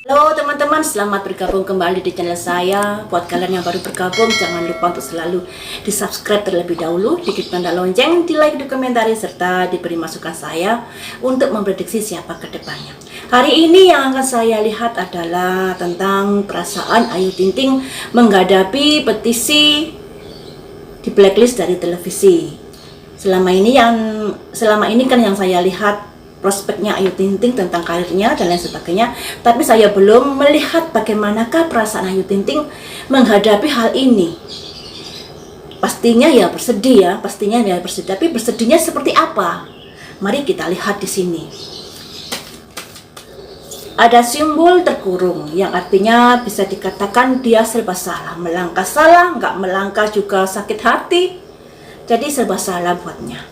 Halo teman-teman, selamat bergabung kembali di channel saya. Buat kalian yang baru bergabung, jangan lupa untuk selalu di subscribe terlebih dahulu, diklik tanda lonceng, di like, dikomentari, serta diberi masukan saya untuk memprediksi siapa ke depannya. Hari ini yang akan saya lihat adalah tentang perasaan Ayu Ting Ting menghadapi petisi di blacklist dari televisi. Selama ini kan yang saya lihat prospeknya Ayu Ting Ting tentang karirnya dan lain sebagainya, tapi saya belum melihat bagaimanakah perasaan Ayu Ting Ting menghadapi hal ini. Pastinya ya bersedih, tapi bersedihnya seperti apa? Mari kita lihat di sini. Ada simbol terkurung yang artinya bisa dikatakan dia serba salah, nggak melangkah juga sakit hati, jadi serba salah buatnya.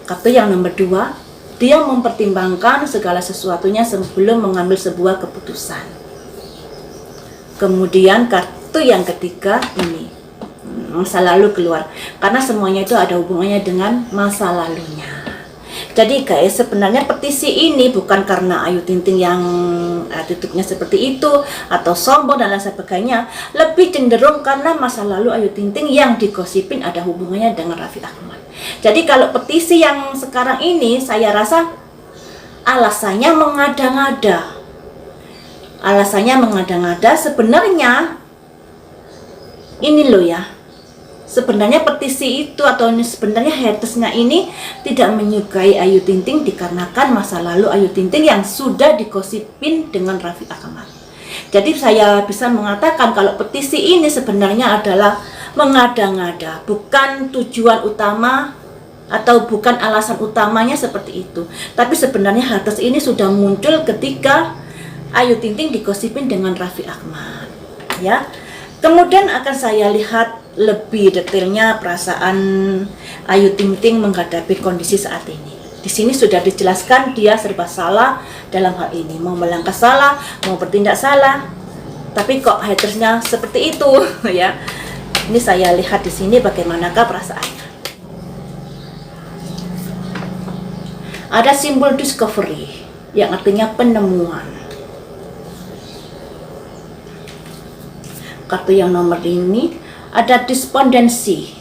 Kartu yang nomor 2, dia mempertimbangkan segala sesuatunya sebelum mengambil sebuah keputusan. Kemudian kartu yang ketiga ini, masa lalu keluar, karena semuanya itu ada hubungannya dengan masa lalunya. Jadi guys, sebenarnya petisi ini bukan karena Ayu Ting Ting yang attitude-nya seperti itu atau sombong dan lain sebagainya, lebih cenderung karena masa lalu Ayu Ting Ting yang digosipin ada hubungannya dengan Raffi Ahmad. Jadi kalau petisi yang sekarang ini saya rasa alasannya mengada-ngada. Sebenarnya ini loh ya. Sebenarnya petisi itu atau sebenarnya hatersnya ini tidak menyukai Ayu Ting Ting dikarenakan masa lalu Ayu Ting Ting yang sudah digosipin dengan Raffi Ahmad. Jadi saya bisa mengatakan kalau petisi ini sebenarnya adalah mengada-ngada, bukan tujuan utama atau bukan alasan utamanya seperti itu. Tapi sebenarnya haters ini sudah muncul ketika Ayu Ting Ting digosipin dengan Raffi Ahmad, ya. Kemudian akan saya lihat lebih detailnya perasaan Ayu Ting Ting menghadapi kondisi saat ini. Di sini sudah dijelaskan dia serba salah dalam hal ini, mau melangkah salah, mau bertindak salah. Tapi kok hatersnya seperti itu, ya. Ini saya lihat di sini bagaimanakah perasaannya. Ada simbol discovery yang artinya penemuan. Kartu yang nomor ini ada despondensi.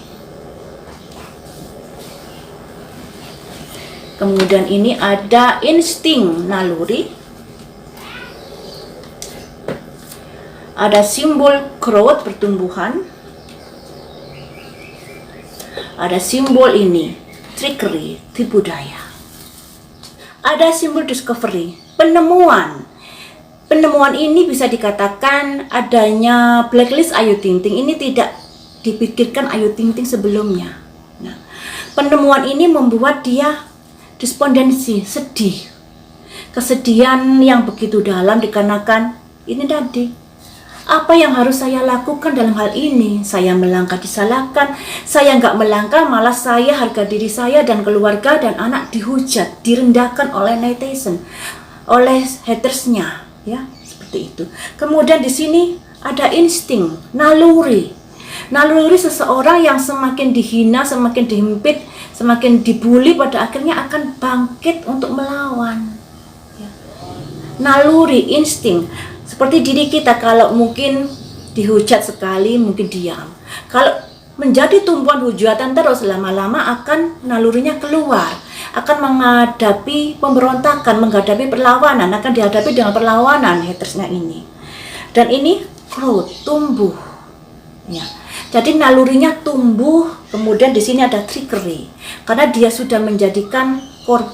Kemudian ini ada insting naluri. Ada simbol growth pertumbuhan. Ada simbol ini trickery tipu daya. Ada simbol discovery penemuan. Penemuan ini bisa dikatakan adanya blacklist Ayu Ting Ting ini tidak dipikirkan Ayu Ting Ting sebelumnya. Nah, penemuan ini membuat dia despondensi, sedih. Kesedihan yang begitu dalam dikarenakan ini tadi. Apa yang harus saya lakukan dalam hal ini? Saya melangkah disalahkan, saya nggak melangkah malah saya harga diri saya dan keluarga dan anak dihujat, direndahkan oleh netizen, oleh hatersnya, ya seperti itu. Kemudian di sini ada insting, naluri seseorang yang semakin dihina, semakin dihimpit, semakin dibully, pada akhirnya akan bangkit untuk melawan. Naluri, insting. Seperti diri kita, kalau mungkin dihujat sekali mungkin diam. Kalau menjadi tumpuan hujatan terus, lama-lama akan nalurinya keluar, akan menghadapi pemberontakan, menghadapi perlawanan, akan dihadapi dengan perlawanan hatersnya ini. Dan ini growth, tumbuh. Ya. Jadi nalurinya tumbuh. Kemudian di sini ada trickery, karena dia sudah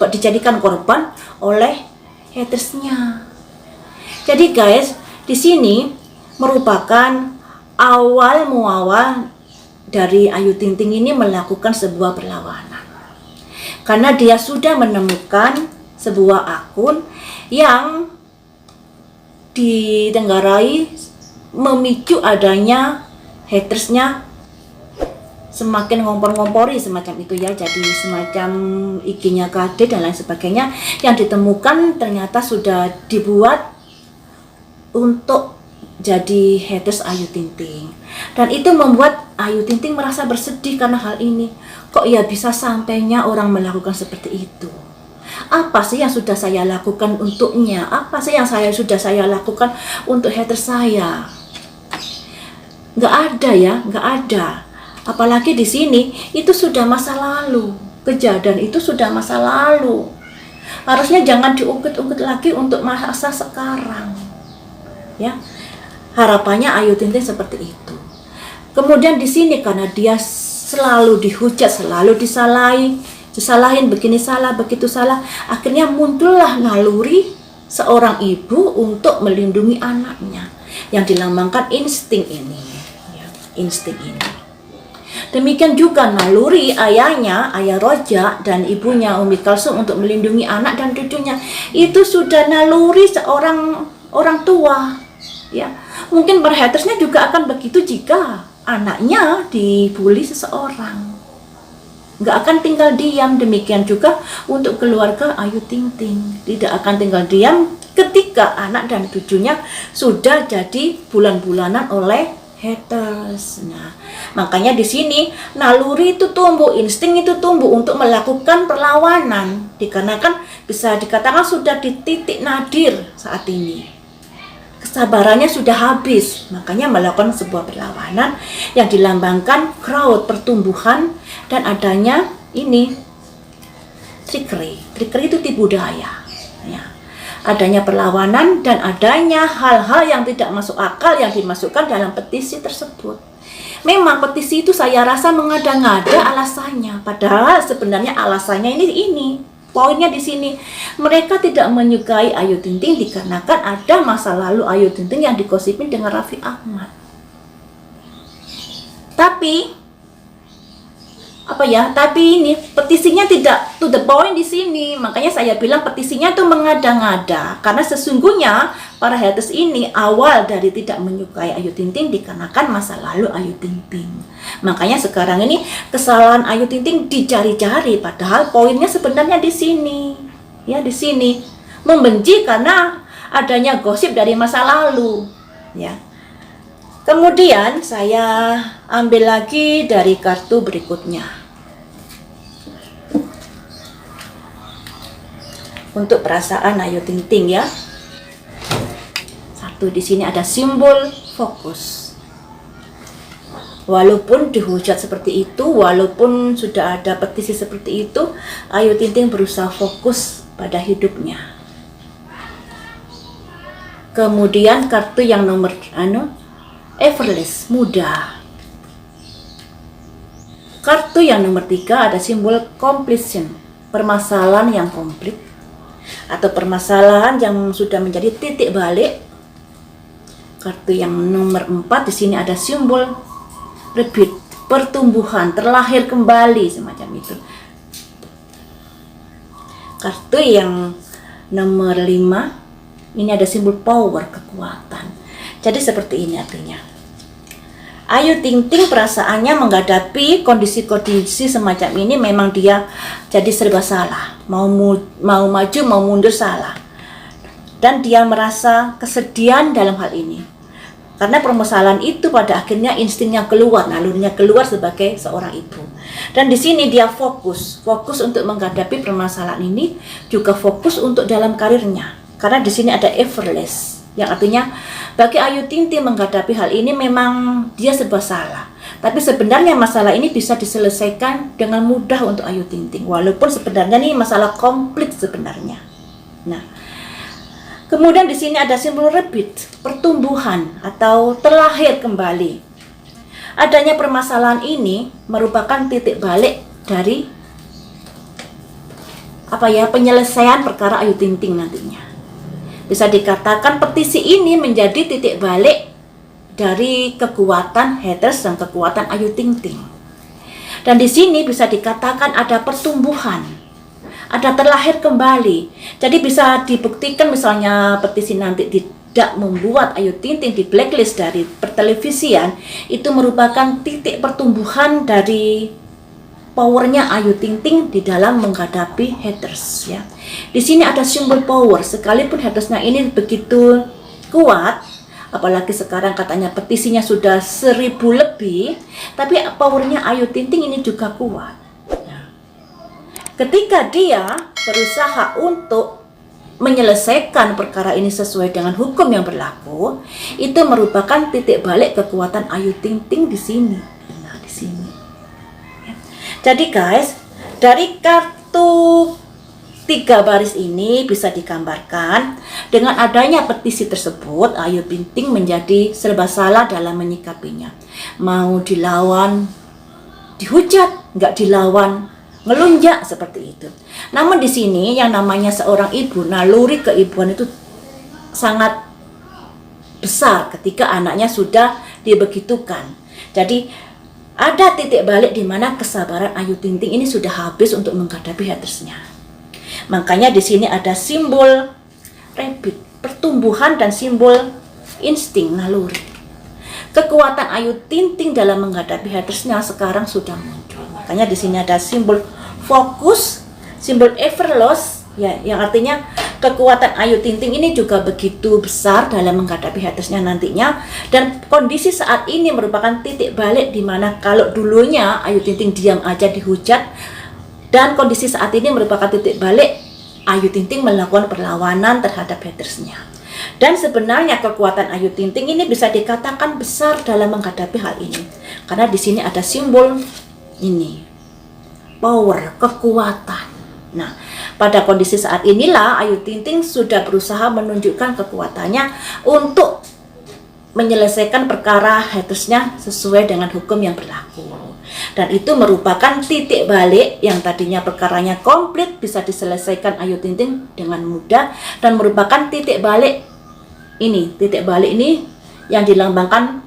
dijadikan korban oleh hatersnya. Jadi guys, di sini merupakan awal muawal dari Ayu Ting Ting ini melakukan sebuah perlawanan. Karena dia sudah menemukan sebuah akun yang ditenggarai memicu adanya hatersnya semakin ngompor-ngompori semacam itu ya, jadi semacam IG-nya KD dan lain sebagainya yang ditemukan ternyata sudah dibuat untuk jadi haters Ayu Ting Ting. Dan itu membuat Ayu Ting Ting merasa bersedih karena hal ini. Kok ya bisa sampainya orang melakukan seperti itu? Apa sih yang sudah saya lakukan untuknya? Apa sih yang sudah saya lakukan untuk hater saya? Nggak ada ya, nggak ada. Apalagi di sini itu sudah masa lalu. Kejadian itu sudah masa lalu. Harusnya jangan diungkit-ungkit lagi untuk masa sekarang. Ya. Harapannya Ayu Ting Ting seperti itu. Kemudian di sini karena dia selalu dihujat, selalu disalahin begini salah, begitu salah, akhirnya muncullah naluri seorang ibu untuk melindungi anaknya yang dilambangkan insting ini, ya, insting ini. Demikian juga naluri ayahnya, Ayah Roja dan ibunya Umi Kalsum untuk melindungi anak dan cucunya. Itu sudah naluri seorang orang tua, ya. Mungkin para hatersnya juga akan begitu jika anaknya dibully seseorang. Nggak akan tinggal diam. Demikian juga untuk keluarga Ayu Ting Ting. Tidak akan tinggal diam ketika anak dan cucunya sudah jadi bulan-bulanan oleh haters. Nah, makanya di sini naluri itu tumbuh, insting itu tumbuh untuk melakukan perlawanan. Dikarenakan bisa dikatakan sudah di titik nadir saat ini. Kesabarannya sudah habis, makanya melakukan sebuah perlawanan yang dilambangkan crowd, pertumbuhan, dan adanya ini trickery. Trickery itu tipu daya, ya. Adanya perlawanan dan adanya hal-hal yang tidak masuk akal yang dimasukkan dalam petisi tersebut. Memang petisi itu saya rasa mengada-ngada alasannya, padahal sebenarnya alasannya ini. Poinnya di sini, mereka tidak menyukai Ayu Ting Ting dikarenakan ada masa lalu Ayu Ting Ting yang digosipin dengan Raffi Ahmad. Tapi ini petisinya tidak to the point di sini. Makanya saya bilang petisinya itu mengada-ngada karena sesungguhnya para haters ini awal dari tidak menyukai Ayu Ting Ting dikarenakan masa lalu Ayu Ting Ting. Makanya sekarang ini kesalahan Ayu Ting Ting dicari-cari padahal poinnya sebenarnya di sini. Ya, di sini membenci karena adanya gosip dari masa lalu, ya. Kemudian saya ambil lagi dari kartu berikutnya. Untuk perasaan Ayu Ting Ting, ya. Satu, di sini ada simbol fokus. Walaupun dihujat seperti itu, walaupun sudah ada petisi seperti itu, Ayu Ting Ting berusaha fokus pada hidupnya. Kemudian kartu yang nomor effortless, mudah. Kartu yang nomor 3 ada simbol completion, permasalahan yang komplit atau permasalahan yang sudah menjadi titik balik. Kartu yang nomor 4 di sini ada simbol rebirth, pertumbuhan, terlahir kembali, semacam itu. Kartu yang nomor 5 ini ada simbol power, kekuatan. Jadi seperti ini artinya. Ayu Ting Ting perasaannya menghadapi kondisi-kondisi semacam ini memang dia jadi serba salah. Mau maju, mau mundur salah. Dan dia merasa kesedihan dalam hal ini. Karena permasalahan itu pada akhirnya instingnya keluar, nalurinya keluar sebagai seorang ibu. Dan di sini dia fokus untuk menghadapi permasalahan ini, juga fokus untuk dalam karirnya. Karena di sini ada effortless, yang artinya bagi Ayu Ting Ting menghadapi hal ini memang dia serba salah. Tapi sebenarnya masalah ini bisa diselesaikan dengan mudah untuk Ayu Ting Ting. Walaupun sebenarnya ini masalah komplit sebenarnya. Nah, kemudian di sini ada simbol rebirth, pertumbuhan atau terlahir kembali. Adanya permasalahan ini merupakan titik balik dari penyelesaian perkara Ayu Ting Ting nantinya. Bisa dikatakan petisi ini menjadi titik balik dari kekuatan haters dan kekuatan Ayu Ting Ting. Dan di sini bisa dikatakan ada pertumbuhan, ada terlahir kembali. Jadi bisa dibuktikan misalnya petisi nanti tidak membuat Ayu Ting Ting di blacklist dari pertelevisian, itu merupakan titik pertumbuhan dari powernya Ayu Ting Ting di dalam menghadapi haters, ya. Di sini ada simbol power, sekalipun hatersnya ini begitu kuat, apalagi sekarang katanya petisinya sudah 1000 lebih, tapi powernya Ayu Ting Ting ini juga kuat. Ketika dia berusaha untuk menyelesaikan perkara ini sesuai dengan hukum yang berlaku, itu merupakan titik balik kekuatan Ayu Ting Ting di sini. Nah, di sini. Jadi guys, dari kartu 3 baris ini bisa digambarkan dengan adanya petisi tersebut, Ayu Ting Ting menjadi serba salah dalam menyikapinya. Mau dilawan, dihujat, nggak dilawan, ngelunjak seperti itu. Namun di sini yang namanya seorang ibu, naluri keibuan itu sangat besar ketika anaknya sudah dibegitukan. Jadi ada titik balik di mana kesabaran Ayu Ting Ting ini sudah habis untuk menghadapi hatersnya. Makanya di sini ada simbol rabbit, pertumbuhan dan simbol insting naluri. Kekuatan Ayu Ting Ting dalam menghadapi hatersnya sekarang sudah muncul. Makanya di sini ada simbol fokus, simbol everloss, ya, yang artinya kekuatan Ayu Ting Ting ini juga begitu besar dalam menghadapi hatersnya nantinya. Dan kondisi saat ini merupakan titik balik di mana kalau dulunya Ayu Ting Ting diam aja dihujat, dan kondisi saat ini merupakan titik balik Ayu Ting Ting melakukan perlawanan terhadap hatersnya. Dan sebenarnya kekuatan Ayu Ting Ting ini bisa dikatakan besar dalam menghadapi hal ini, karena di sini ada simbol ini, power, kekuatan. Nah, pada kondisi saat inilah Ayu Ting Ting sudah berusaha menunjukkan kekuatannya untuk menyelesaikan perkara hatersnya sesuai dengan hukum yang berlaku. Dan itu merupakan titik balik yang tadinya perkaranya komplit bisa diselesaikan Ayu Ting Ting dengan mudah, dan merupakan titik balik ini yang dilambangkan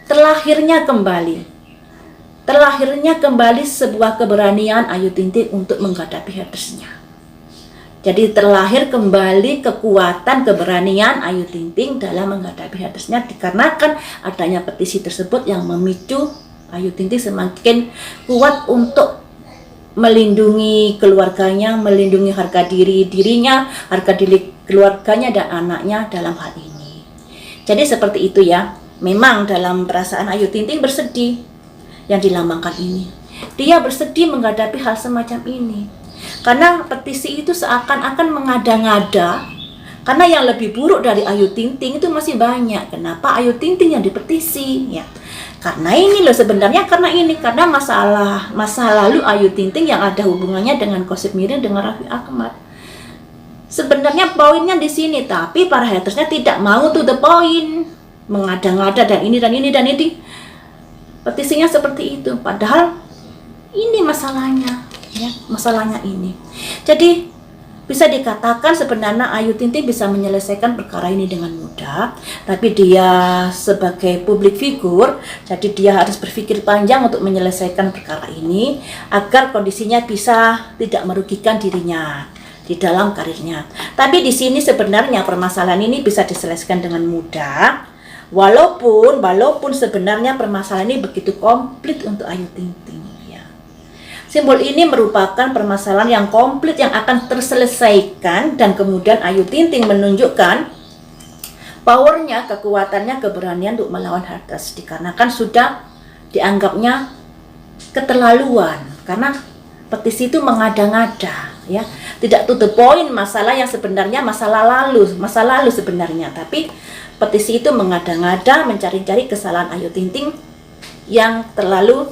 terlahirnya kembali sebuah keberanian Ayu Ting Ting untuk menghadapi hatersnya. Jadi terlahir kembali kekuatan keberanian Ayu Ting Ting dalam menghadapi hatersnya dikarenakan adanya petisi tersebut yang memicu Ayu Ting Ting semakin kuat untuk melindungi keluarganya, melindungi harga dirinya, harga diri keluarganya dan anaknya dalam hal ini. Jadi seperti itu ya. Memang dalam perasaan Ayu Ting Ting bersedih yang dilambangkan ini. Dia bersedih menghadapi hal semacam ini. Karena petisi itu seakan-akan mengada-ngada. Karena yang lebih buruk dari Ayu Ting Ting itu masih banyak. Kenapa Ayu Ting Ting yang dipetisi? Ya, karena ini loh sebenarnya, karena masa lalu Ayu Ting Ting yang ada hubungannya dengan gosip miring dengan Raffi Ahmad. Sebenarnya poinnya di sini, tapi para hatersnya tidak mau to the point, mengada-ngada dan ini. Petisinya seperti itu, padahal ini masalahnya, ya, masalahnya ini. Jadi bisa dikatakan sebenarnya Ayu Ting Ting bisa menyelesaikan perkara ini dengan mudah, tapi dia sebagai publik figur, jadi dia harus berpikir panjang untuk menyelesaikan perkara ini agar kondisinya bisa tidak merugikan dirinya di dalam karirnya. Tapi di sini sebenarnya permasalahan ini bisa diselesaikan dengan mudah, walaupun sebenarnya permasalahan ini begitu komplit untuk Ayu Ting Ting. Simbol ini merupakan permasalahan yang komplit yang akan terselesaikan, dan kemudian Ayu Ting Ting menunjukkan powernya, kekuatannya, keberanian untuk melawan haters dikarenakan sudah dianggapnya keterlaluan karena petisi itu mengada-ngada, ya, tidak to the point, masalah yang sebenarnya masa lalu sebenarnya, tapi petisi itu mengada-ngada mencari-cari kesalahan Ayu Ting Ting yang terlalu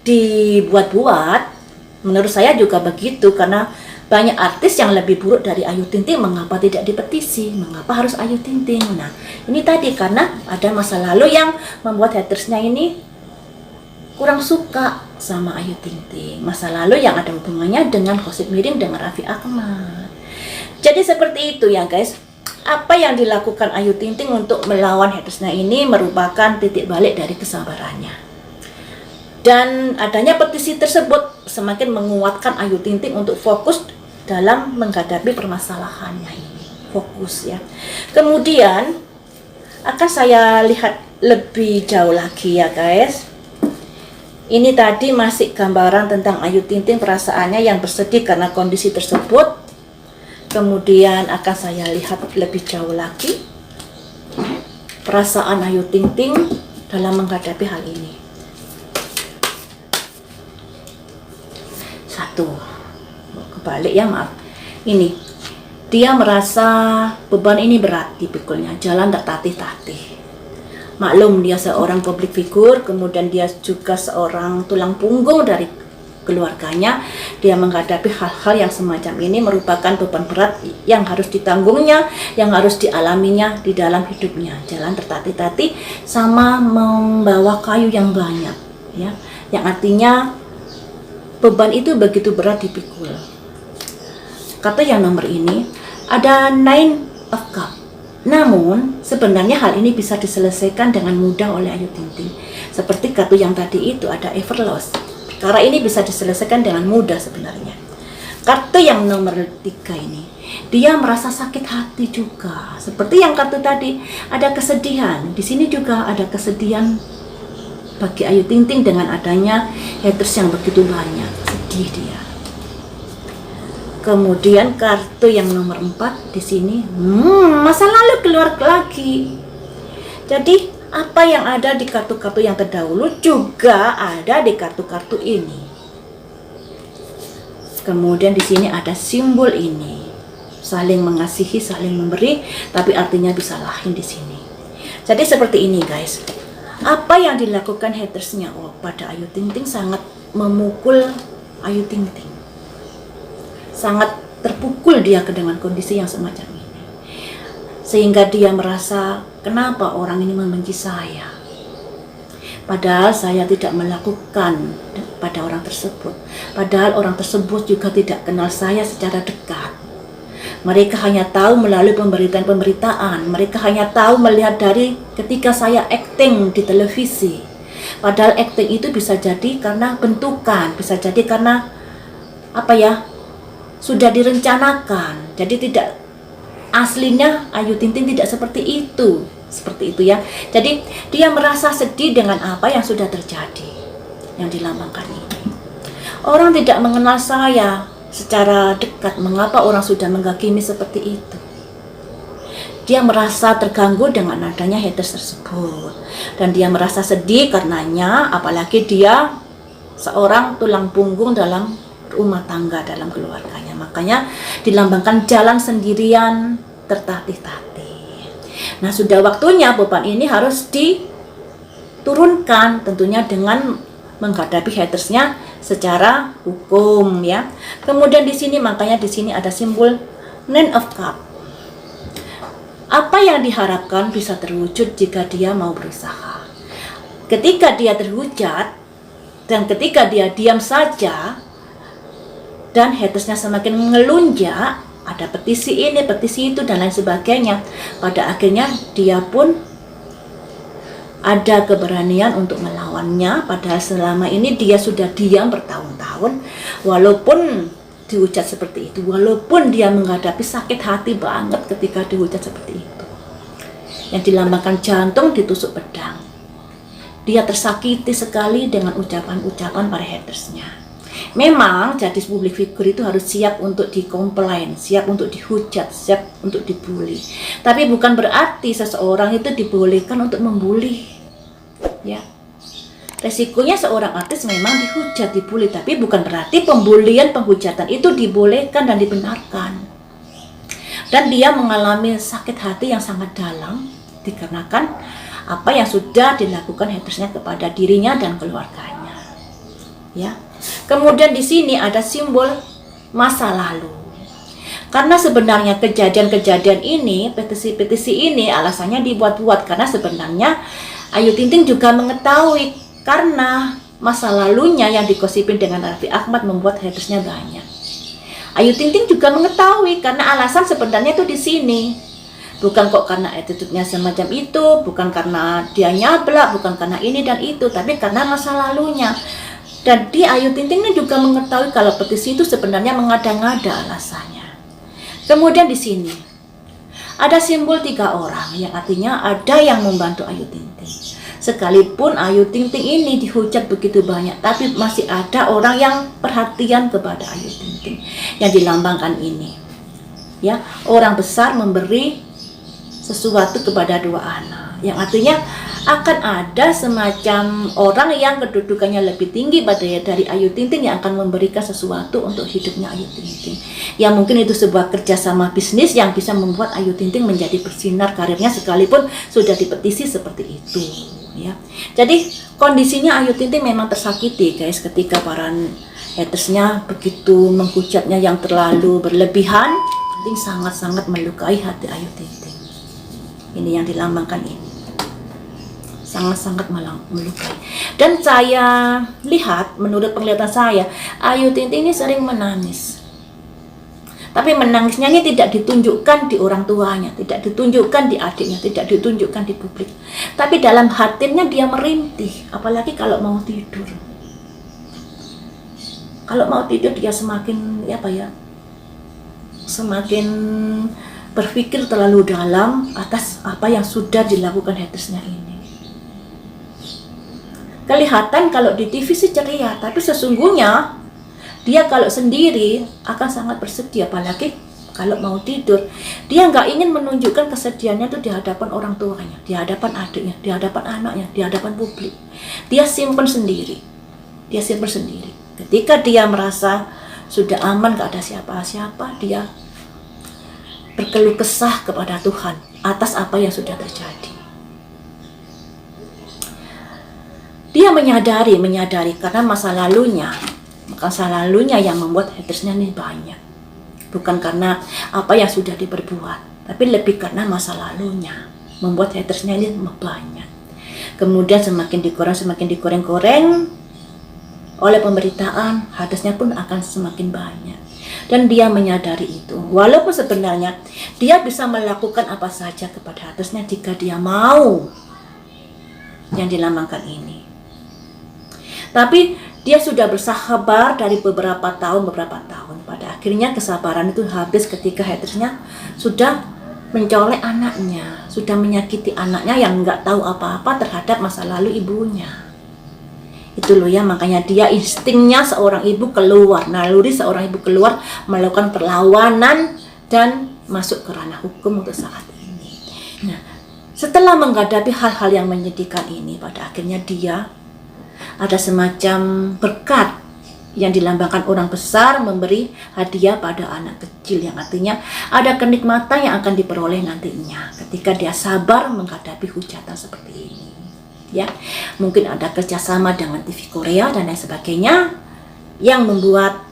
dibuat-buat. Menurut saya juga begitu, karena banyak artis yang lebih buruk dari Ayu Ting Ting, mengapa tidak dipetisi? Mengapa harus Ayu Ting Ting? Nah, ini tadi karena ada masa lalu yang membuat hatersnya ini kurang suka sama Ayu Ting Ting. Masa lalu yang ada hubungannya dengan gosip miring dengan Raffi Ahmad. Jadi seperti itu ya guys. Apa yang dilakukan Ayu Ting Ting untuk melawan hatersnya ini merupakan titik balik dari kesabarannya. Dan adanya petisi tersebut semakin menguatkan Ayu Ting Ting untuk fokus dalam menghadapi permasalahannya ini. Fokus ya. Kemudian akan saya lihat lebih jauh lagi ya guys. Ini tadi masih gambaran tentang Ayu Ting Ting, perasaannya yang bersedih karena kondisi tersebut. Kemudian akan saya lihat lebih jauh lagi perasaan Ayu Ting Ting dalam menghadapi hal ini. Satu, kebalik ya, maaf. Ini dia merasa beban ini berat dipikulnya, jalan tertatih-tatih. Maklum dia seorang public figure, kemudian dia juga seorang tulang punggung dari keluarganya. Dia menghadapi hal-hal yang semacam ini merupakan beban berat yang harus ditanggungnya, yang harus dialaminya di dalam hidupnya. Jalan tertatih-tatih sama membawa kayu yang banyak, ya, yang artinya beban itu begitu berat dipikul. Kartu yang nomor ini ada Nine of Cups. Namun sebenarnya hal ini bisa diselesaikan dengan mudah oleh Ayu Ting Ting. Seperti kartu yang tadi itu ada Everlost. Karena ini bisa diselesaikan dengan mudah sebenarnya. Kartu yang nomor 3 ini, dia merasa sakit hati juga. Seperti yang kartu tadi, ada kesedihan. Di sini juga ada kesedihan bagi Ayu Ting Ting dengan adanya haters yang begitu banyak. Sedih dia. Kemudian kartu yang nomor 4 di sini, masa lalu keluar lagi. Jadi apa yang ada di kartu-kartu yang terdahulu juga ada di kartu-kartu ini. Kemudian di sini ada simbol ini, saling mengasihi, saling memberi, tapi artinya bisa lain di sini. Jadi seperti ini guys. Apa yang dilakukan hatersnya pada Ayu Ting Ting sangat memukul Ayu Ting Ting. Sangat terpukul dia dengan kondisi yang semacam ini. Sehingga dia merasa, kenapa orang ini membenci saya? Padahal saya tidak melakukan pada orang tersebut. Padahal orang tersebut juga tidak kenal saya secara dekat. Mereka hanya tahu melalui pemberitaan-pemberitaan. Mereka hanya tahu melihat dari ketika saya acting di televisi. Padahal acting itu bisa jadi karena bentukan, bisa jadi karena sudah direncanakan. Jadi tidak aslinya Ayu Ting Ting tidak seperti itu ya. Jadi dia merasa sedih dengan apa yang sudah terjadi, yang dilambangkan ini. Orang tidak mengenal saya secara dekat, mengapa orang sudah menghakimi seperti itu? Dia merasa terganggu dengan adanya haters tersebut, dan dia merasa sedih karenanya, apalagi dia seorang tulang punggung dalam rumah tangga, dalam keluarganya. Makanya dilambangkan jalan sendirian tertatih-tatih. Nah, sudah waktunya beban ini harus diturunkan, tentunya dengan menghadapi hatersnya secara hukum ya. Kemudian di sini, makanya di sini ada simbol Nine of Cups. Apa yang diharapkan bisa terwujud jika dia mau berusaha. Ketika dia terhujat dan ketika dia diam saja dan hatersnya semakin mengelunjak, ada petisi ini, petisi itu, dan lain sebagainya, pada akhirnya dia pun ada keberanian untuk melawannya. Padahal selama ini dia sudah diam bertahun-tahun, walaupun dihujat seperti itu, walaupun dia menghadapi sakit hati banget ketika dihujat seperti itu, yang dilambangkan jantung ditusuk pedang. Dia tersakiti sekali dengan ucapan-ucapan para hatersnya. Memang jadi public figure itu harus siap untuk dikomplain, siap untuk dihujat, siap untuk dibully. Tapi bukan berarti seseorang itu dibolehkan untuk membuli. Ya. Resikonya seorang artis memang dihujat, dibully, tapi bukan berarti pembulian, penghujatan itu dibolehkan dan dibenarkan. Dan dia mengalami sakit hati yang sangat dalam dikarenakan apa yang sudah dilakukan hatersnya kepada dirinya dan keluarganya. Ya. Kemudian di sini ada simbol masa lalu. Karena sebenarnya kejadian-kejadian ini, petisi-petisi ini alasannya dibuat-buat karena sebenarnya Ayu Ting Ting juga mengetahui karena masa lalunya yang digosipin dengan Raffi Ahmad membuat hatersnya banyak. Ayu Ting Ting juga mengetahui karena alasan sebenarnya itu di sini. Bukan kok karena attitude-nya semacam itu, bukan karena dia nyablak, bukan karena ini dan itu, tapi karena masa lalunya. Dan Ayu Ting Ting juga mengetahui kalau petisi itu sebenarnya mengada-ngada alasannya. Kemudian di sini ada simbol 3 orang, yang artinya ada yang membantu Ayu Ting Ting. Sekalipun Ayu Ting Ting ini dihujat begitu banyak, tapi masih ada orang yang perhatian kepada Ayu Ting Ting, yang dilambangkan ini. Ya, orang besar memberi sesuatu kepada 2 anak, yang artinya akan ada semacam orang yang kedudukannya lebih tinggi dari Ayu Ting Ting yang akan memberikan sesuatu untuk hidupnya Ayu Ting Ting. Ya mungkin itu sebuah kerjasama bisnis yang bisa membuat Ayu Ting Ting menjadi bersinar karirnya sekalipun sudah dipetisi seperti itu. Ya, jadi kondisinya Ayu Ting Ting memang tersakiti guys ketika para hatersnya begitu menghujatnya yang terlalu berlebihan. Ting sangat-sangat melukai hati Ayu Ting Ting. Ini yang dilambangkan ini. Sangat-sangat melukai. Dan saya lihat, menurut penglihatan saya, Ayu Ting Ting ini sering menangis. Tapi menangisnya ini tidak ditunjukkan di orang tuanya, tidak ditunjukkan di adiknya, tidak ditunjukkan di publik. Tapi dalam hatinya dia merintih, apalagi kalau mau tidur. Kalau mau tidur dia semakin semakin berpikir terlalu dalam atas apa yang sudah dilakukan hatersnya ini. Kelihatan kalau di TV sih ceria, tapi sesungguhnya dia kalau sendiri akan sangat bersedih, apalagi kalau mau tidur. Dia nggak ingin menunjukkan kesedihannya itu di hadapan orang tuanya, di hadapan adiknya, di hadapan anaknya, di hadapan publik. Dia simpen sendiri. Dia simpen sendiri. Ketika dia merasa sudah aman, gak ada siapa-siapa, dia berkeluh kesah kepada Tuhan atas apa yang sudah terjadi. Dia menyadari karena masa lalunya yang membuat hatersnya ini banyak. Bukan karena apa yang sudah diperbuat, tapi lebih karena masa lalunya membuat hatersnya ini banyak. Kemudian semakin digoreng-goreng oleh pemberitaan, hatersnya pun akan semakin banyak. Dan dia menyadari itu. Walaupun sebenarnya dia bisa melakukan apa saja kepada hatersnya jika dia mau. Yang dilambangkan ini. Tapi dia sudah bersabar dari beberapa tahun. Pada akhirnya kesabaran itu habis ketika hatersnya sudah mencolek anaknya, sudah menyakiti anaknya yang nggak tahu apa-apa terhadap masa lalu ibunya. Itu loh ya, makanya dia instingnya seorang ibu keluar, naluri seorang ibu keluar melakukan perlawanan dan masuk ke ranah hukum untuk saat ini. Nah, setelah menghadapi hal-hal yang menyedihkan ini, pada akhirnya dia ada semacam berkat yang dilambangkan orang besar memberi hadiah pada anak kecil, yang artinya ada kenikmatan yang akan diperoleh nantinya ketika dia sabar menghadapi hujatan seperti ini. Ya, mungkin ada kerjasama dengan TV Korea dan lain sebagainya yang membuat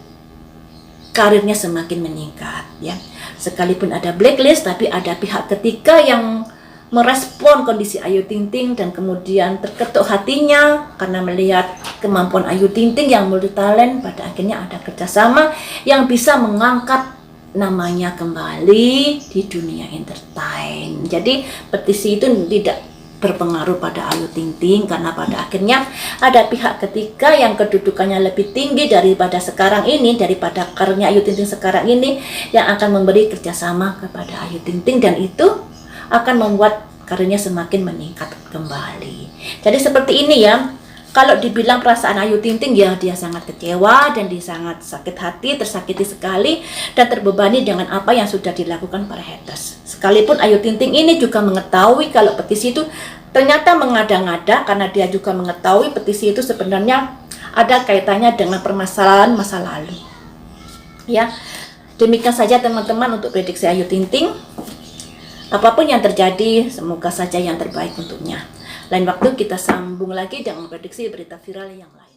karirnya semakin meningkat. Ya, sekalipun ada blacklist, tapi ada pihak ketiga yang merespon kondisi Ayu Ting Ting dan kemudian terketuk hatinya karena melihat kemampuan Ayu Ting Ting yang multitalent. Pada akhirnya ada kerjasama yang bisa mengangkat namanya kembali di dunia entertain. Jadi petisi itu tidak berpengaruh pada Ayu Ting Ting karena pada akhirnya ada pihak ketiga yang kedudukannya lebih tinggi daripada sekarang ini, daripada karirnya Ayu Ting Ting sekarang ini, yang akan memberi kerjasama kepada Ayu Ting Ting, dan itu akan membuat karirnya semakin meningkat kembali. Jadi seperti ini ya. Kalau dibilang perasaan Ayu Ting Ting, ya dia sangat kecewa dan dia sangat sakit hati, tersakiti sekali dan terbebani dengan apa yang sudah dilakukan para haters. Sekalipun Ayu Ting Ting ini juga mengetahui kalau petisi itu ternyata mengada-ngada, karena dia juga mengetahui petisi itu sebenarnya ada kaitannya dengan permasalahan masa lalu. Ya, demikian saja teman-teman untuk prediksi Ayu Ting Ting. Apapun yang terjadi, semoga saja yang terbaik untuknya. Lain waktu kita sambung lagi dengan prediksi berita viral yang lain.